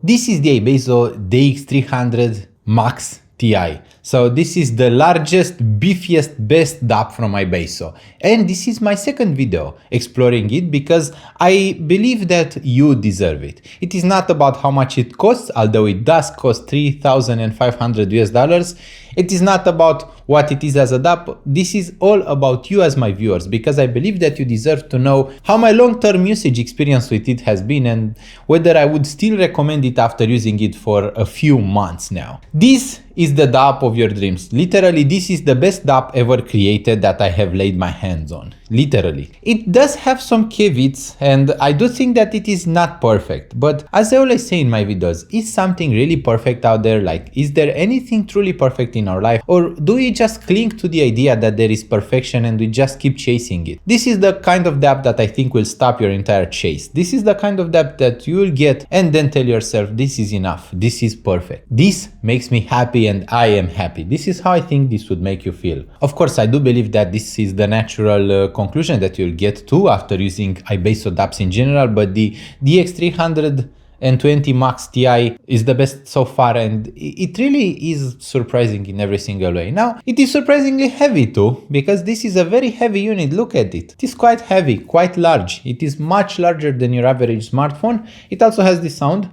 This is the iBasso DX320 Max Ti. So this is the largest, beefiest, best DAP from iBasso. And this is my second video exploring it because I believe that you deserve it. It is not about how much it costs, although it does cost $3,500 US. It is not about what it is as a DAP. This is all about you as my viewers, because I believe that you deserve to know how my long-term usage experience with it has been and whether I would still recommend it after using it for a few months now. This is the DAP of your dreams. Literally, this is the best DAP ever created that I have laid my hands on. Literally. It does have some caveats and I do think that it is not perfect, but as I always say in my videos, is something really perfect out there? Like, is there anything truly perfect in our life, or do we just cling to the idea that there is perfection and we just keep chasing it? This is the kind of DAP that I think will stop your entire chase. This is the kind of DAP that you will get and then tell yourself, this is enough, this is perfect. This makes me happy and I am happy. This is how I think this would make you feel. Of course, I do believe that this is the natural conclusion that you'll get to after using iBasso DAPs in general, but the DX320 Max Ti is the best so far, and it really is surprising in every single way. Now, it is surprisingly heavy too, because this is a very heavy unit. Look at it. It is quite heavy, quite large. It is much larger than your average smartphone. It also has this sound.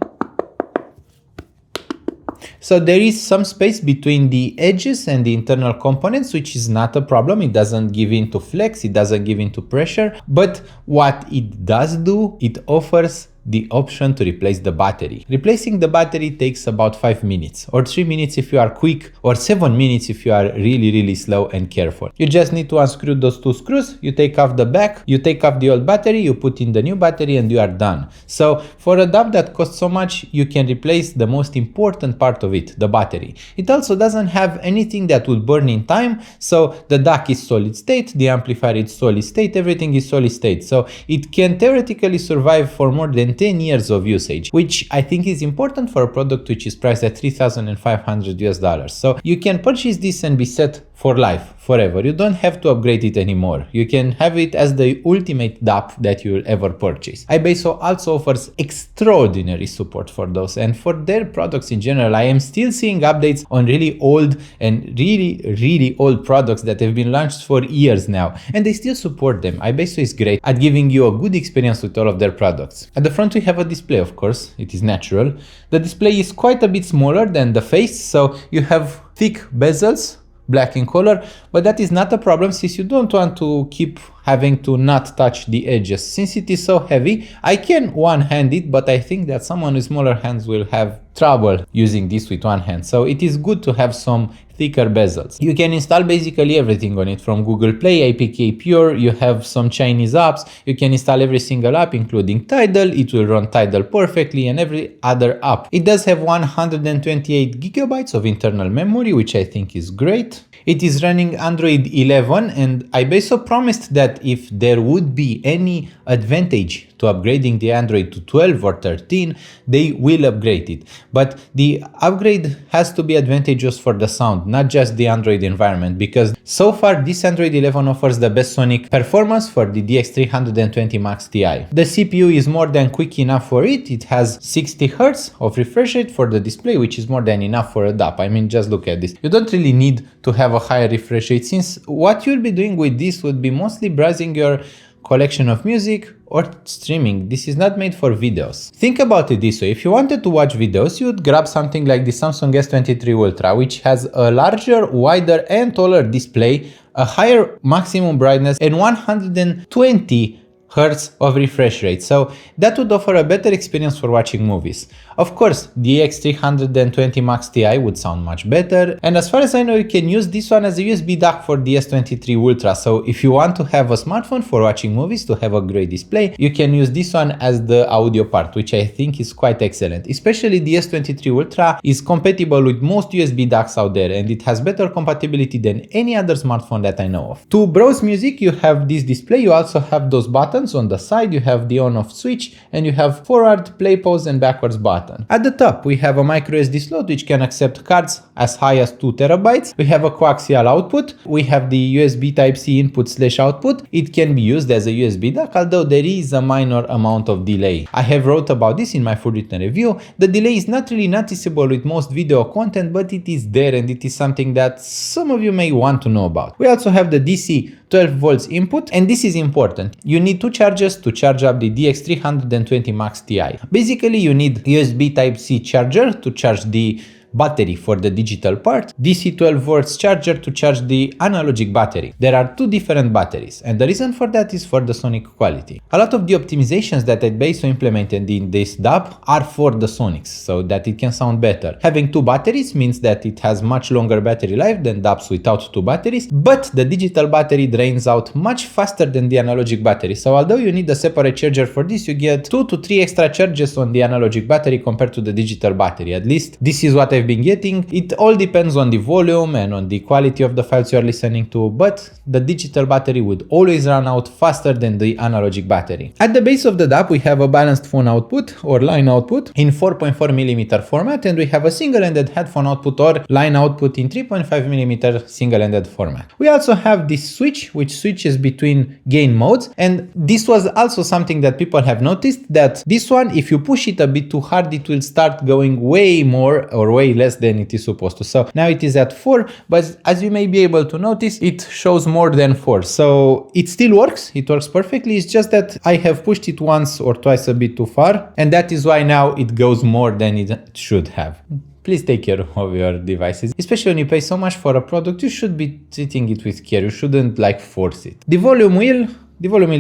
So there is some space between the edges and the internal components, which is not a problem. It doesn't give in to flex, it doesn't give in to pressure, but what it does do, it offers the option to replace the battery. Replacing the battery takes about 5 minutes, or 3 minutes if you are quick, or 7 minutes if you are really slow and careful. You just need to unscrew those two screws, you take off the back, you take off the old battery, you put in the new battery, and you are done. So for a DAP that costs so much, you can replace the most important part of it, the battery. It also doesn't have anything that would burn in time, so the DAC is solid state, the amplifier is solid state, everything is solid state. So it can theoretically survive for more than 10 years of usage, which I think is important for a product which is priced at $3,500 US. So you can purchase this and be set for life, forever. You don't have to upgrade it anymore. You can have it as the ultimate DAP that you will ever purchase. iBasso also offers extraordinary support for those, and for their products in general. I am still seeing updates on really old and really old products that have been launched for years now, and they still support them. iBasso is great at giving you a good experience with all of their products. At the front we have a display, of course, it is natural. The display is quite a bit smaller than the face, so you have thick bezels, black in color, but that is not a problem since you don't want to keep having to not touch the edges. Since it is so heavy, I can one-hand it, but I think that someone with smaller hands will have trouble using this with one hand. So it is good to have some thicker bezels. You can install basically everything on it, from Google Play, APK Pure, you have some Chinese apps, you can install every single app including Tidal, it will run Tidal perfectly, and every other app. It does have 128 gigabytes of internal memory, which I think is great. It is running Android 11, and iBasso promised that if there would be any advantage to upgrading the Android to 12 or 13, they will upgrade it. But the upgrade has to be advantageous for the sound, not just the Android environment, because so far this Android 11 offers the best sonic performance for the DX320 Max Ti. The CPU is more than quick enough for it. It has 60 Hz of refresh rate for the display, which is more than enough for a DAP. I mean, just look at this. You don't really need to have a higher refresh rate, since what you'll be doing with this would be mostly browsing your collection of music or streaming. This is not made for videos. Think about it this way: if you wanted to watch videos, you would grab something like the Samsung S23 Ultra, which has a larger, wider and taller display, a higher maximum brightness, and 120 Hz of refresh rate. So that would offer a better experience for watching movies. Of course, the DX320 Max Ti would sound much better, and as far as I know, you can use this one as a USB dock for the S23 Ultra. So if you want to have a smartphone for watching movies to have a great display, you can use this one as the audio part, which I think is quite excellent. Especially the S23 Ultra is compatible with most USB docks out there, and it has better compatibility than any other smartphone that I know of. To browse music, you have this display. You also have those buttons buttons. On the side you have the on-off switch, and you have forward, play, pause and backwards button. At the top we have a micro SD slot which can accept cards as high as 2 terabytes. We have a coaxial output. We have the USB Type-C input/output. It can be used as a USB DAC, although there is a minor amount of delay. I have wrote about this in my full written review. The delay is not really noticeable with most video content, but it is there, and it is something that some of you may want to know about. We also have the DC 12 volts input, and this is important. You need 2 chargers to charge up the DX320 Max Ti. Basically you need USB Type-C charger to charge the battery for the digital part, DC 12 volts charger to charge the analogic battery. There are 2 different batteries, and the reason for that is for the sonic quality. A lot of the optimizations that iBasso implemented in this DAP are for the sonics, so that it can sound better. Having 2 batteries means that it has much longer battery life than DAPs without 2 batteries, but the digital battery drains out much faster than the analogic battery. So although you need a separate charger for this, you get 2 to 3 extra charges on the analogic battery compared to the digital battery. At least this is what I've been getting. It all depends on the volume and on the quality of the files you are listening to, but the digital battery would always run out faster than the analogic battery. At the base of the DAP we have a balanced phone output or line output in 4.4mm format, and we have a single-ended headphone output or line output in 3.5mm single-ended format. We also have this switch which switches between gain modes, and this was also something that people have noticed, that this one, if you push it a bit too hard, it will start going way more or way less than it is supposed to. So now it is at 4, but as you may be able to notice, it shows more than 4. So it still works, it works perfectly. It's just that I have pushed it once or twice a bit too far, and that is why now it goes more than it should have. Please take care of your devices. Especially when you pay so much for a product, you should be treating it with care. You shouldn't like force it. The volume wheel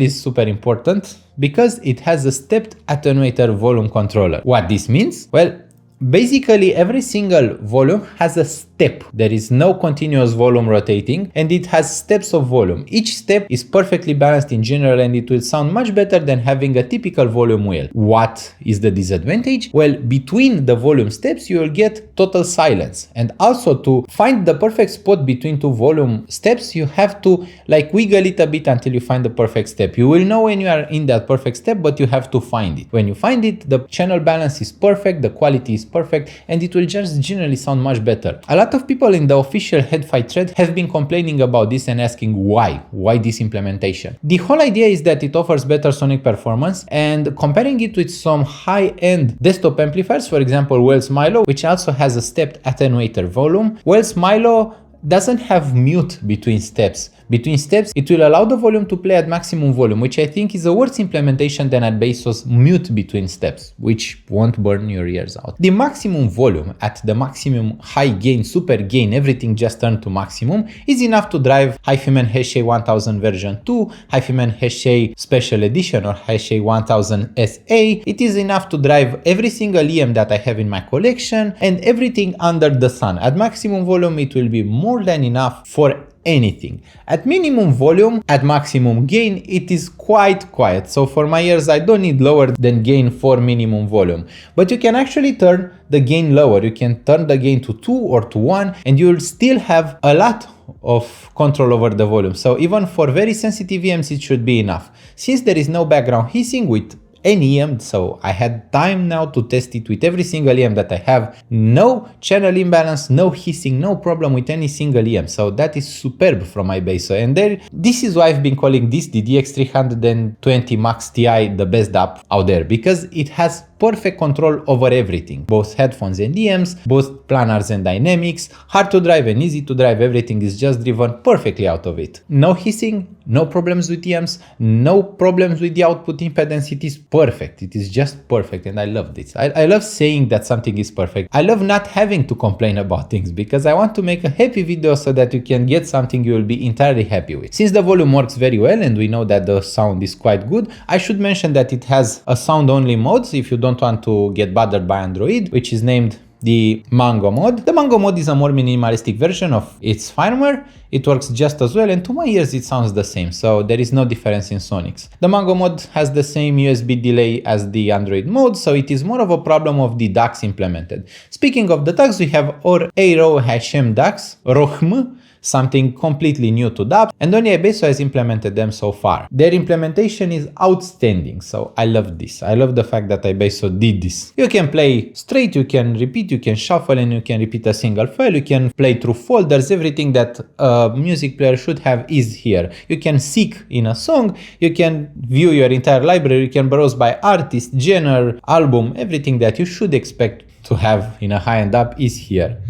is super important because it has a stepped attenuator volume controller. What this means? Well, basically every single volume has a step. There is no continuous volume rotating, and it has steps of volume. Each step is perfectly balanced in general, and it will sound much better than having a typical volume wheel. What is the disadvantage? Well, between the volume steps you will get total silence, and also to find the perfect spot between 2 volume steps you have to like wiggle it a bit until you find the perfect step. You will know when you are in that perfect step, but you have to find it. When you find it, the channel balance is perfect, the quality is perfect, and it will just generally sound much better. A lot of people in the official Headfight thread have been complaining about this and asking why this implementation. The whole idea is that it offers better sonic performance, and comparing it with some high-end desktop amplifiers, for example Wells Milo, which also has a stepped attenuator volume. Wells Milo doesn't have mute between steps. Between steps, it will allow the volume to play at maximum volume, which I think is a worse implementation than iBasso's mute between steps, which won't burn your ears out. The maximum volume at the maximum high gain, super gain, everything just turned to maximum, is enough to drive HiFiMan Heshe 1000 version 2, HiFiMan Heshe Special Edition or Heshe 1000 SA. It is enough to drive every single EM that I have in my collection and everything under the sun. At maximum volume, it will be more than enough for anything. At minimum volume, at maximum gain, it is quite quiet. So for my ears, I don't need lower than gain for minimum volume. But you can actually turn the gain lower. You can turn the gain to 2 or to 1, and you'll still have a lot of control over the volume. So even for very sensitive EMs, it should be enough. Since there is no background hissing with any EM, so I had time now to test it with every single EM that I have. No channel imbalance, no hissing, no problem with any single EM. So that is superb from iBasso. And this is why I've been calling this the DX320 Max Ti the best DAP out there, because it has perfect control over everything, both headphones and EMs, both planars and dynamics, hard to drive and easy to drive. Everything is just driven perfectly out of it. No hissing, no problems with EMs, no problems with the output impedance. It is perfect. It is just perfect, and I love this. I love saying that something is perfect. I love not having to complain about things, because I want to make a happy video so that you can get something you will be entirely happy with. Since the volume works very well and we know that the sound is quite good, I should mention that it has a sound only mode if you don't want to get bothered by Android, which is named the Mango mode. The Mango mode is a more minimalistic version of its firmware. It works just as well, and to my ears it sounds the same, so there is no difference in sonics. The Mango mode has the same USB delay as the Android mode, so it is more of a problem of the DACs implemented. Speaking of the DACs, we have our Aero HM DACs, ROHM, something completely new to DAP, and only iBasso has implemented them so far. Their implementation is outstanding, so I love this. I love the fact that iBasso did this. You can play straight, you can repeat, you can shuffle, and you can repeat a single file, you can play through folders. Everything that a music player should have is here. You can seek in a song, you can view your entire library, you can browse by artist, genre, album, everything that you should expect to have in a high-end DAP is here.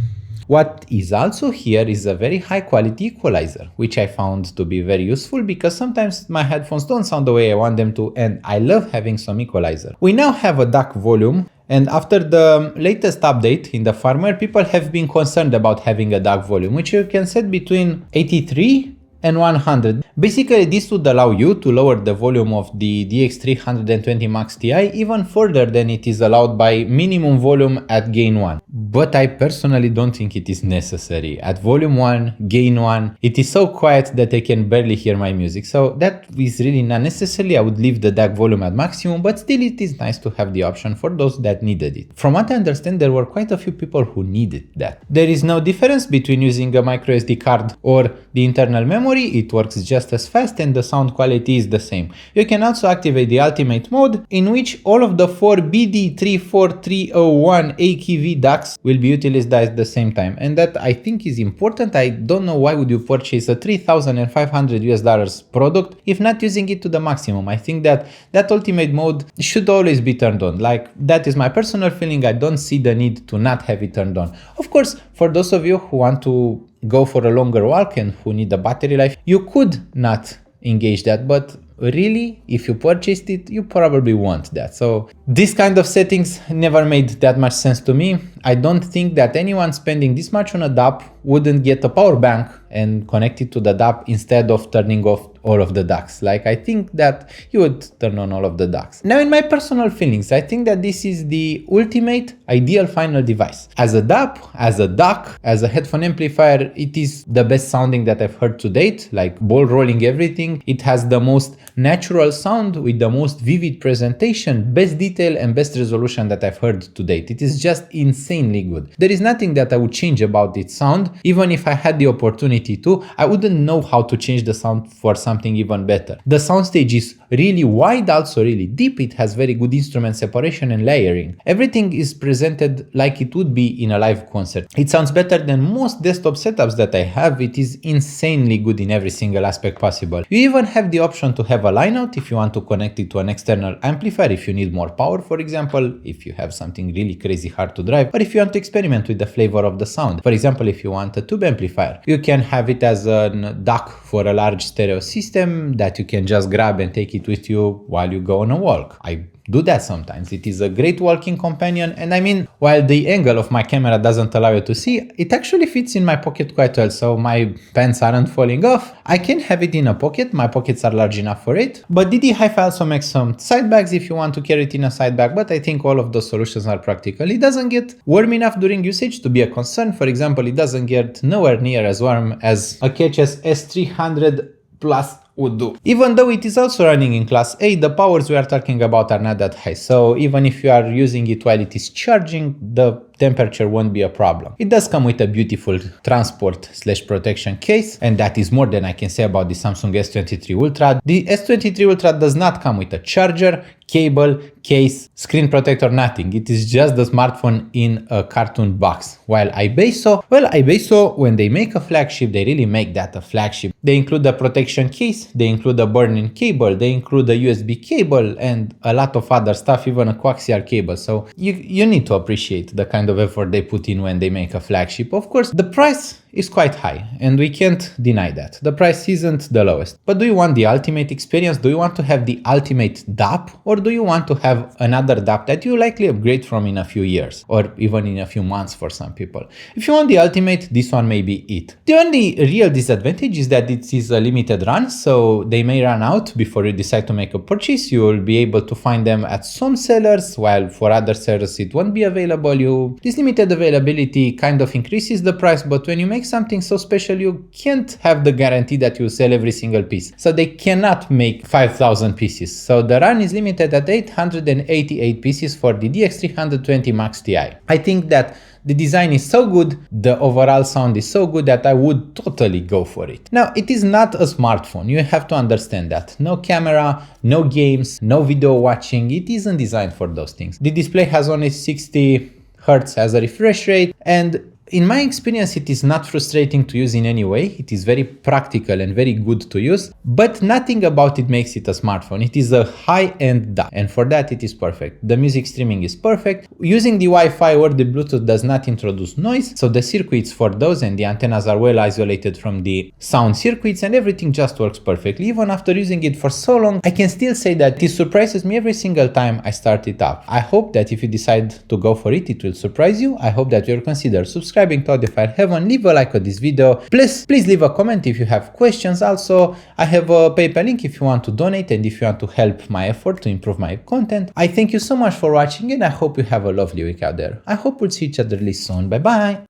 What is also here is a very high quality equalizer, which I found to be very useful because sometimes my headphones don't sound the way I want them to, and I love having some equalizer. We now have a DAC volume, and after the latest update in the firmware, people have been concerned about having a DAC volume, which you can set between 83 and 100. Basically, this would allow you to lower the volume of the DX320 Max Ti even further than it is allowed by minimum volume at gain 1. But I personally don't think it is necessary. At volume 1, gain 1, it is so quiet that I can barely hear my music. So that is really not necessary. I would leave the DAC volume at maximum, but still it is nice to have the option for those that needed it. From what I understand, there were quite a few people who needed that. There is no difference between using a micro SD card or the internal memory. It works just as fast and the sound quality is the same. You can also activate the ultimate mode, in which all of the 4 BD34301 AKV DACs will be utilized at the same time, and that I think is important. I don't know why would you purchase a $3,500 product if not using it to the maximum. I think that ultimate mode should always be turned on. Like, that is my personal feeling. I don't see the need to not have it turned on. Of course, for those of you who want to go for a longer walk and who need a battery life, you could not engage that, but really, if you purchased it, you probably want that. So this kind of settings never made that much sense to me. I don't think that anyone spending this much on a DAP wouldn't get a power bank and connect it to the DAP instead of turning off all of the DACs. Like, I think that you would turn on all of the DACs. Now, in my personal feelings, I think that this is the ultimate ideal final device. As a DAP, as a DAC, as a headphone amplifier, it is the best sounding that I've heard to date, like ball rolling everything. It has the most natural sound with the most vivid presentation, best detail and best resolution that I've heard to date. It is just insanely good. There is nothing that I would change about its sound. Even if I had the opportunity to, I wouldn't know how to change the sound for something even better. The soundstage is really wide, also really deep. It has very good instrument separation and layering. Everything is presented like it would be in a live concert. It sounds better than most desktop setups that I have. It is insanely good in every single aspect possible. You even have the option to have a line out if you want to connect it to an external amplifier, if you need more power, for example, if you have something really crazy hard to drive, or if you want to experiment with the flavor of the sound. For example, if you want a tube amplifier, you can have it as a DAC for a large stereo system that you can just grab and take it with you while you go on a walk. I do that sometimes. It is a great walking companion, and I mean, while the angle of my camera doesn't allow you to see, it actually fits in my pocket quite well, so my pants aren't falling off. I can have it in a pocket, my pockets are large enough for it, but DD Hi-Fi also makes some side bags if you want to carry it in a side bag, but I think all of those solutions are practical. It doesn't get warm enough during usage to be a concern. For example, it doesn't get nowhere near as warm as a Ketch's S300 Plus would do. Even though it is also running in class A, the powers we are talking about are not that high, so even if you are using it while it is charging, the temperature won't be a problem. It does come with a beautiful transport/protection case, and that is more than I can say about the Samsung S23 Ultra. The S23 Ultra does not come with a charger, cable, case, screen protector, nothing. It is just the smartphone in a cartoon box. While iBasso, when they make a flagship, they really make that a flagship. They include a protection case, they include a burn-in cable, they include a USB cable, and a lot of other stuff, even a coaxial cable. So you need to appreciate the kind of effort they put in when they make a flagship. Of course, the price is quite high, and we can't deny that. The price isn't the lowest. But do you want the ultimate experience? Do you want to have the ultimate DAP? Or do you want to have another DAP that you likely upgrade from in a few years, or even in a few months for some people? If you want the ultimate, this one may be it. The only real disadvantage is that it is a limited run, so they may run out before you decide to make a purchase. You will be able to find them at some sellers, while for other sellers it won't be available. This limited availability kind of increases the price, but when you make make something so special, you can't have the guarantee that you sell every single piece. So they cannot make 5,000 pieces. So the run is limited at 888 pieces for the DX320 Max Ti. I think that the design is so good, the overall sound is so good that I would totally go for it. Now, it is not a smartphone, you have to understand that. No camera, no games, no video watching, it isn't designed for those things. The display has only 60 Hz as a refresh rate, and in my experience, it is not frustrating to use in any way. It is very practical and very good to use, but nothing about it makes it a smartphone. It is a high-end DAP, and for that it is perfect. The music streaming is perfect. Using the Wi-Fi or the Bluetooth does not introduce noise, so the circuits for those and the antennas are well isolated from the sound circuits, and everything just works perfectly. Even after using it for so long, I can still say that it surprises me every single time I start it up. I hope that if you decide to go for it, it will surprise you. I hope that you'll consider subscribing to Audiophile Heaven, leave a like on this video, please leave a comment if you have questions. Also, I have a PayPal link if you want to donate and if you want to help my effort to improve my content. I thank you so much for watching and I hope you have a lovely week out there. I hope we'll see each other really soon. Bye bye.